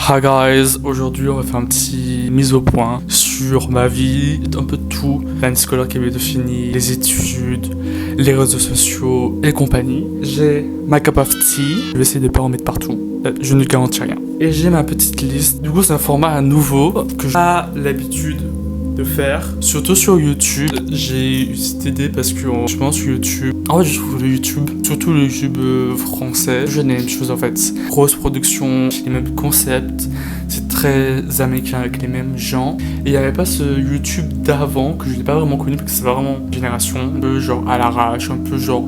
Hi guys, aujourd'hui on va faire un petit mise au point sur ma vie, un peu de tout, l'année scolaire qui est bientôt finie, les études, les réseaux sociaux et compagnie. J'ai ma cup of tea, je vais essayer de pas en mettre partout, je ne garantis rien. Et j'ai ma petite liste, du coup c'est un format nouveau que j'ai pas l'habitude de faire, surtout sur YouTube. J'ai eu cette idée parce que je pense sur YouTube, en fait je trouve le YouTube, surtout le YouTube français, je n'ai la même chose en fait. Grosse production, les mêmes concepts, c'est très américain avec les mêmes gens. Et il n'y avait pas ce YouTube d'avant que je n'ai pas vraiment connu parce que c'est vraiment une génération un peu genre à l'arrache, un peu genre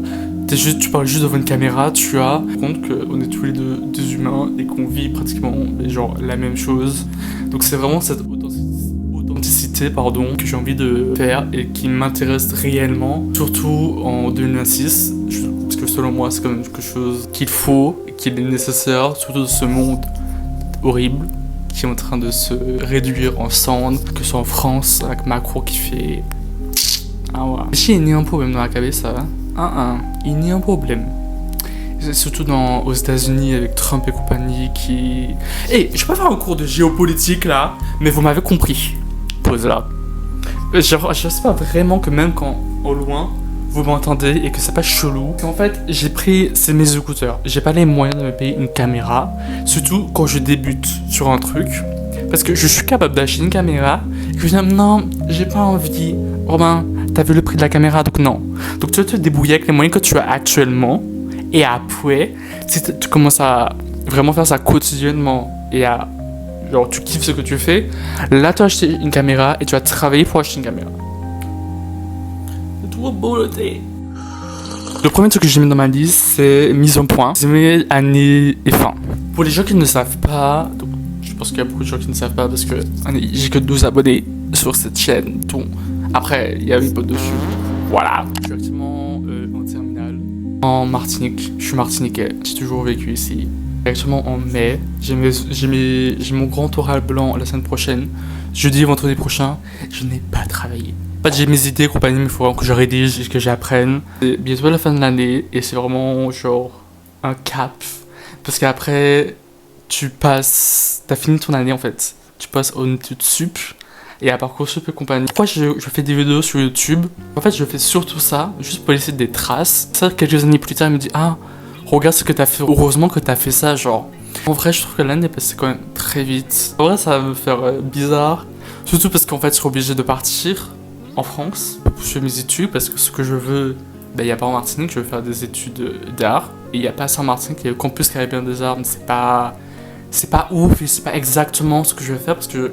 tu parles juste devant une caméra, tu as compte qu'on est tous les deux des humains et qu'on vit pratiquement genre la même chose. Donc c'est vraiment cette authenticité que j'ai envie de faire et qui m'intéresse réellement, surtout en 2026, parce que selon moi c'est quand même quelque chose qu'il faut, qu'il est nécessaire, surtout dans ce monde horrible qui est en train de se réduire en cendres, que ce soit en France avec Macron qui fait... Ah ouais. Si il y a un problème dans la cabesse, ça va. Il y a un problème. Surtout aux États-Unis avec Trump et compagnie qui... Hey, je vais pas faire un cours de géopolitique là, mais vous m'avez compris. Pause là. Je sais pas vraiment que même quand au loin vous m'entendez et que c'est pas chelou. En fait, j'ai pris mes écouteurs. J'ai pas les moyens de me payer une caméra, surtout quand je débute sur un truc. Parce que je suis capable d'acheter une caméra et que je dis non, j'ai pas envie. Robin, t'as vu le prix de la caméra, donc non. Donc tu vas te débrouiller avec les moyens que tu as actuellement. Et après, si tu commences à vraiment faire ça quotidiennement et à genre tu kiffes ce que tu fais, là tu vas acheter une caméra et tu vas travailler pour acheter une caméra. C'est trop beau le thé. Le premier truc que j'ai mis dans ma liste, c'est mise au point. C'est mes années et fin. Pour les gens qui ne savent pas, donc je pense qu'il y a beaucoup de gens qui ne savent pas parce que j'ai que 12 abonnés sur cette chaîne. Donc après, il y a mes potes dessus. Voilà. Je suis actuellement en terminale en Martinique. Je suis martiniquais. J'ai toujours vécu ici. Actuellement en mai, j'ai mon grand oral blanc la semaine prochaine. Jeudi et vendredi prochain, je n'ai pas travaillé. En fait, j'ai mes idées, compagnie, mais il faut vraiment que je rédige et que j'apprenne. C'est bientôt la fin de l'année et c'est vraiment genre un cap. Parce qu'après, t'as fini ton année en fait. Tu passes aux études sup et à Parcoursup et compagnie. Pourquoi je fais des vidéos sur YouTube? En fait, je fais surtout ça, juste pour laisser des traces. Ça, quelques années plus tard, il me dit regarde ce que t'as fait, heureusement que t'as fait ça, genre. En vrai, je trouve que l'année est passée quand même très vite. En vrai, ça va me faire bizarre. Surtout parce qu'en fait, je suis obligé de partir en France pour poursuivre mes études. Parce que ce que je veux, il n'y a pas en Martinique, je veux faire des études d'art. Et il n'y a pas ça en Martinique, il y a le campus caribéen des arts, mais c'est pas ouf et c'est pas exactement ce que je veux faire. Parce que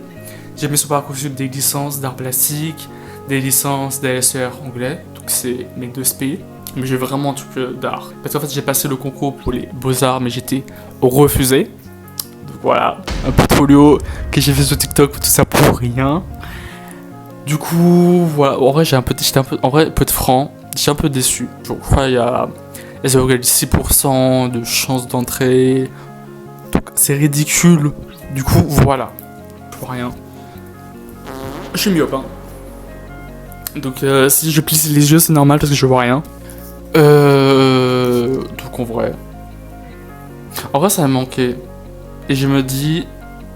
j'ai mis sur Parcoursup des licences d'art plastique, des licences d'ASER anglais. Donc c'est mes 2 SP. Mais j'ai vraiment un truc d'art. Parce qu'en fait, j'ai passé le concours pour les beaux-arts, mais j'étais refusé. Donc voilà, un portfolio que j'ai fait sur TikTok, tout ça pour rien. Du coup, voilà. En vrai, en vrai, pour être franc, j'étais un peu déçu. Je crois qu'il y a 6% de chance d'entrée. Donc c'est ridicule. Du coup, voilà. Pour rien. Je suis myope, hein. Donc si je plisse les yeux, c'est normal parce que je vois rien. Donc en vrai ça m'a manqué et je me dis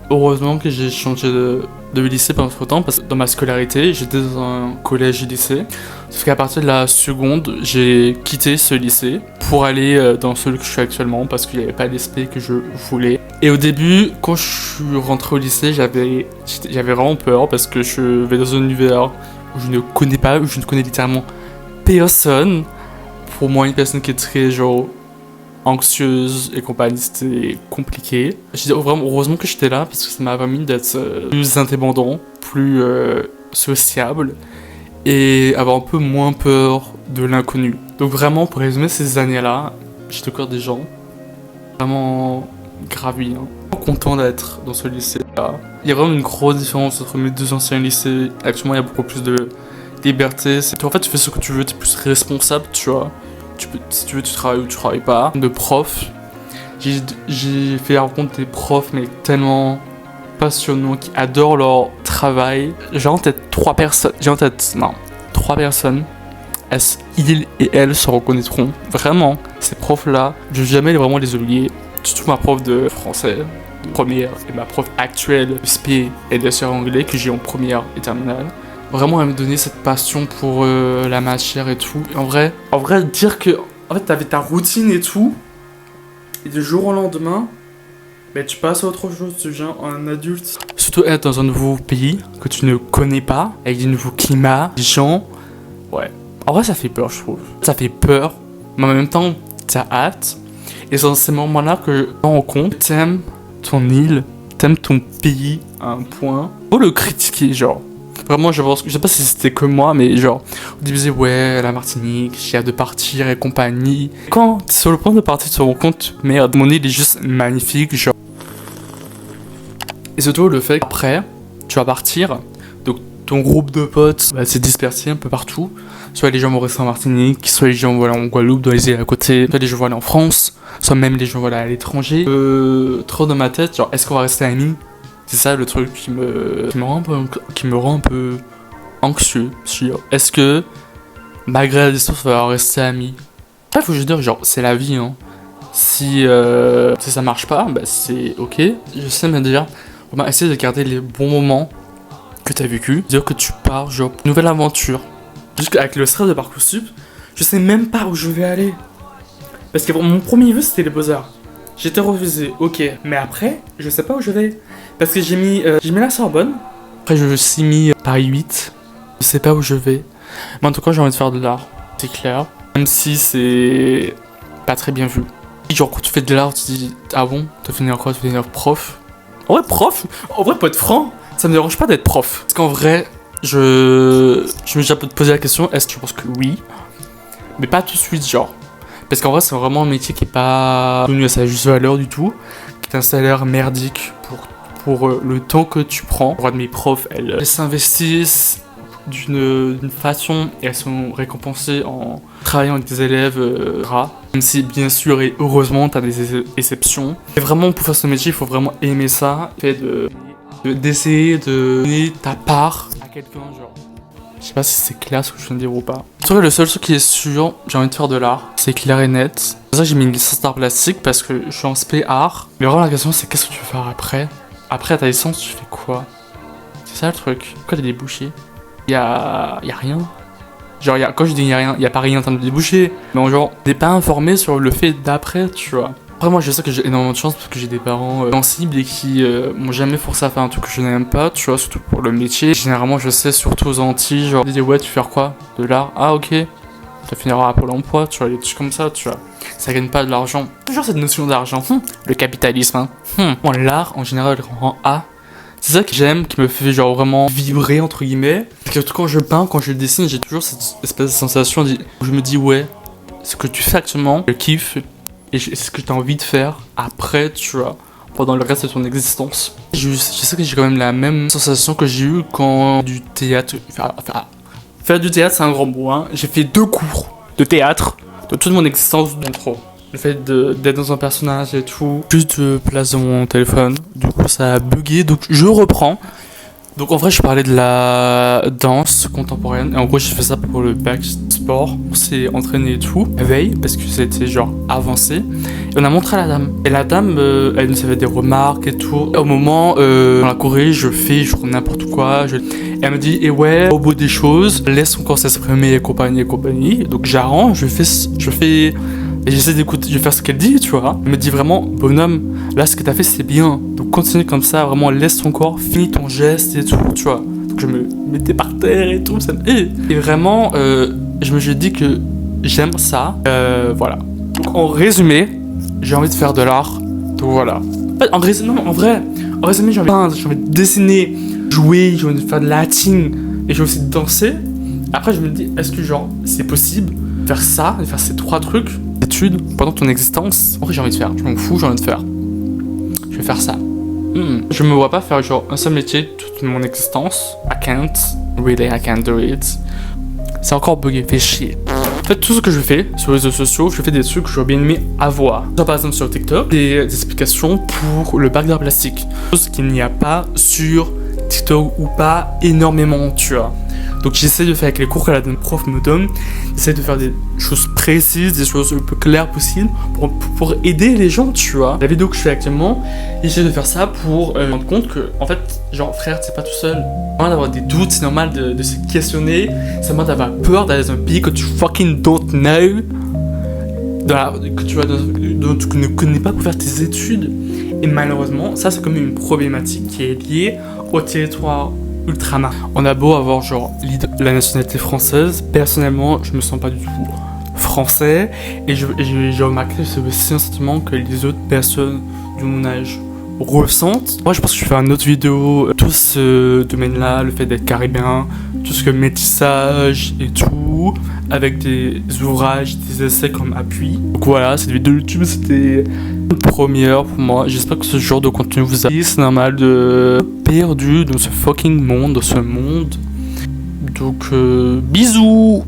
heureusement que j'ai changé de lycée pendant ce temps parce que dans ma scolarité j'étais dans un collège et lycée, sauf qu'à partir de la seconde j'ai quitté ce lycée pour aller dans celui que je suis actuellement parce qu'il n'y avait pas l'esprit que je voulais. Et au début quand je suis rentré au lycée j'avais vraiment peur parce que je vais dans un univers où je ne connais littéralement personne. Pour moi, une personne qui est très genre anxieuse et compagnie, c'était compliqué. Je dis vraiment heureusement que j'étais là parce que ça m'a permis d'être plus indépendant, plus sociable et avoir un peu moins peur de l'inconnu. Donc vraiment, pour résumer ces années-là, j'étais encore des gens vraiment gravis. Content d'être dans ce lycée-là. Il y a vraiment une grosse différence entre mes 2 anciens lycées. Actuellement, il y a beaucoup plus de liberté. En fait, tu fais ce que tu veux, t'es plus responsable, tu vois. Si tu veux, tu travailles ou tu travailles pas. De profs, j'ai fait rencontrer des profs, mais tellement passionnants, qui adorent leur travail. J'ai en tête 3 personnes. Ils et elles se reconnaîtront. Vraiment, ces profs-là, je vais jamais vraiment les oublier. surtout ma prof de français, première, et ma prof actuelle de SP et de SR anglais que j'ai en première et terminale. Vraiment, elle me donnait cette passion pour la matière et tout. Et en vrai, dire que en fait, t'avais ta routine et tout, et du jour au lendemain, ben, tu passes à autre chose, tu deviens un adulte. Surtout être dans un nouveau pays que tu ne connais pas, avec des nouveaux climats, des gens. Ouais. En vrai, ça fait peur, je trouve. Ça fait peur, mais en même temps, t'as hâte. Et c'est dans ces moments-là que tu te rends compte, t'aimes ton île, t'aimes ton pays à un point. Faut le critiquer, genre. Vraiment, je sais pas si c'était que moi, mais genre, on disait ouais, la Martinique, j'ai hâte de partir et compagnie. Quand t'es sur le point de partir, tu te rends compte, merde, mon île est juste magnifique, genre. Et surtout le fait qu'après, tu vas partir, donc ton groupe de potes va se disperser un peu partout. Soit les gens vont rester en Martinique, soit les gens vont aller en Guadeloupe, dans les îles à côté, soit les gens vont aller en France, soit même les gens vont aller à l'étranger. Trop dans ma tête, genre, est-ce qu'on va rester amis? C'est ça le truc qui me rend un peu anxieux. Est-ce que, malgré la distance, on va rester amis? Après, faut juste dire, genre, c'est la vie, hein. Si ça marche pas, bah c'est ok. Je sais me dire, on va essayer de garder les bons moments que t'as vécu. Dire que tu pars, genre, nouvelle aventure. Juste qu'avec le stress de Parcoursup, je sais même pas où je vais aller. Parce que mon premier vœu, c'était les Beaux-Arts. J'étais refusé, ok. Mais après, je sais pas où je vais. Parce que j'ai mis la Sorbonne. Après, je me suis mis Paris 8. Je sais pas où je vais. Mais en tout cas, j'ai envie de faire de l'art. C'est clair. Même si c'est pas très bien vu. Genre, quand tu fais de l'art, tu te dis, ah bon, tu vas finir quoi? Tu vas finir prof? En vrai, prof? En vrai, pour être franc, ça me dérange pas d'être prof. Parce qu'en vrai, je me suis déjà posé la question, est-ce que tu penses que oui? Mais pas tout de suite, genre. Parce qu'en vrai, c'est vraiment un métier qui est pas connu à sa juste valeur du tout. Qui est un salaire merdique pour le temps que tu prends. Pour de mes profs, elles s'investissent d'une façon et elles sont récompensées en travaillant avec des élèves rares. Même si, bien sûr et heureusement, t'as des exceptions. Et vraiment, pour faire ce métier, il faut vraiment aimer ça. Le fait d'essayer de donner ta part à quelqu'un, genre. Je sais pas si c'est clair ce que je viens de dire ou pas. En tout cas, le seul truc qui est sûr, j'ai envie de faire de l'art, c'est clair et net. C'est pour ça que j'ai mis une licence d'art plastique parce que je suis en spé art. Mais vraiment, la question, c'est qu'est-ce que tu veux faire après? Après ta licence, tu fais quoi? C'est ça le truc. Pourquoi t'as débouché? Y'a rien. Genre, quand je dis y'a rien, y'a pas rien en train de déboucher. Mais genre, t'es pas informé sur le fait d'après, tu vois. Après, moi, je sais que j'ai énormément de chance parce que j'ai des parents sensibles et qui m'ont jamais forcé à faire un truc que je n'aime pas, tu vois, surtout pour le métier. Généralement, je sais, surtout aux Antilles, genre, ils disent ouais, tu fais quoi? De l'art? Ah, ok. Ça finira à Pôle emploi, tu vois, des trucs comme ça, tu vois. Ça gagne pas de l'argent. Toujours cette notion d'argent. Le capitalisme, hein. Bon, l'art, en général, rend A. C'est ça que j'aime, qui me fait genre vraiment vibrer, entre guillemets. Parce que quand je peins, quand je dessine, j'ai toujours cette espèce de sensation où je me dis ouais, ce que tu fais actuellement, je kiffe. Et c'est ce que tu as envie de faire après, tu vois, pendant le reste de ton existence. Je sais que j'ai quand même la même sensation que j'ai eu quand du théâtre. Faire du théâtre, c'est un grand mot, hein. J'ai fait 2 cours de théâtre de toute mon existence d'intro. Le fait d'être dans un personnage et tout. Juste de place dans mon téléphone. Du coup, ça a bugué, donc je reprends. Donc en vrai, je parlais de la danse contemporaine. Et en gros, j'ai fait ça pour le bac sport. On s'est entraîné et tout, veille, parce que c'était genre avancé. Et on a montré à la dame. Et la dame, elle nous avait des remarques et tout. Et au moment, on la corrige, je fais genre n'importe quoi. Et elle me dit, et ouais, au bout des choses, laisse son corps s'exprimer et compagnie et compagnie. Donc j'arrange, je fais. Et j'essaie d'écouter, je vais faire ce qu'elle dit, tu vois. Elle me dit vraiment, bonhomme, là ce que t'as fait c'est bien. Donc continue comme ça, vraiment laisse ton corps, finis ton geste et tout, tu vois. Donc je me mettais par terre et tout, ça me... Et vraiment, je me suis dit que j'aime ça. Voilà. Donc en résumé, j'ai envie de faire de l'art. Donc voilà. En résumé, j'ai envie de dessiner, jouer, j'ai envie de faire de l'acting et j'ai aussi de danser. Après je me dis, est-ce que genre c'est possible de faire ça, de faire ces 3 trucs d'études pendant ton existence? En vrai j'ai envie de faire, je m'en fous, j'ai envie de faire. Je vais faire ça. Je me vois pas faire genre un seul métier toute mon existence. I can't do it. C'est encore bugué, fait chier. En fait, tout ce que je fais sur les réseaux sociaux, je fais des trucs que j'aurais bien aimé avoir. Genre, par exemple sur TikTok, des explications pour le bac d'art plastique. Chose qu'il n'y a pas sur TikTok ou pas énormément, tu vois. Donc j'essaie de faire avec les cours que la prof me donne, j'essaie de faire des choses précises, des choses le plus claires possible pour aider les gens, tu vois. La vidéo que je fais actuellement, j'essaie de faire ça pour me rendre compte que, en fait, genre frère, t'es pas tout seul. C'est normal d'avoir des doutes, c'est normal de se questionner, c'est normal d'avoir peur d'aller dans un pays que tu fucking don't know, que tu ne connais pas pour faire tes études. Et malheureusement, ça c'est comme une problématique qui est liée au territoire ultramarin. On a beau avoir genre la nationalité française, personnellement je me sens pas du tout français et j'ai remarqué que c'est aussi un sentiment que les autres personnes de mon âge ressentent. Moi je pense que je vais faire une autre vidéo, tout ce domaine-là, le fait d'être caribéen, tout ce que métissage et tout, avec des ouvrages, des essais comme appui. Donc voilà, cette vidéo YouTube c'était une première pour moi. J'espère que ce genre de contenu vous a plu. C'est normal de perdu dans ce fucking monde, dans ce monde. Donc bisous.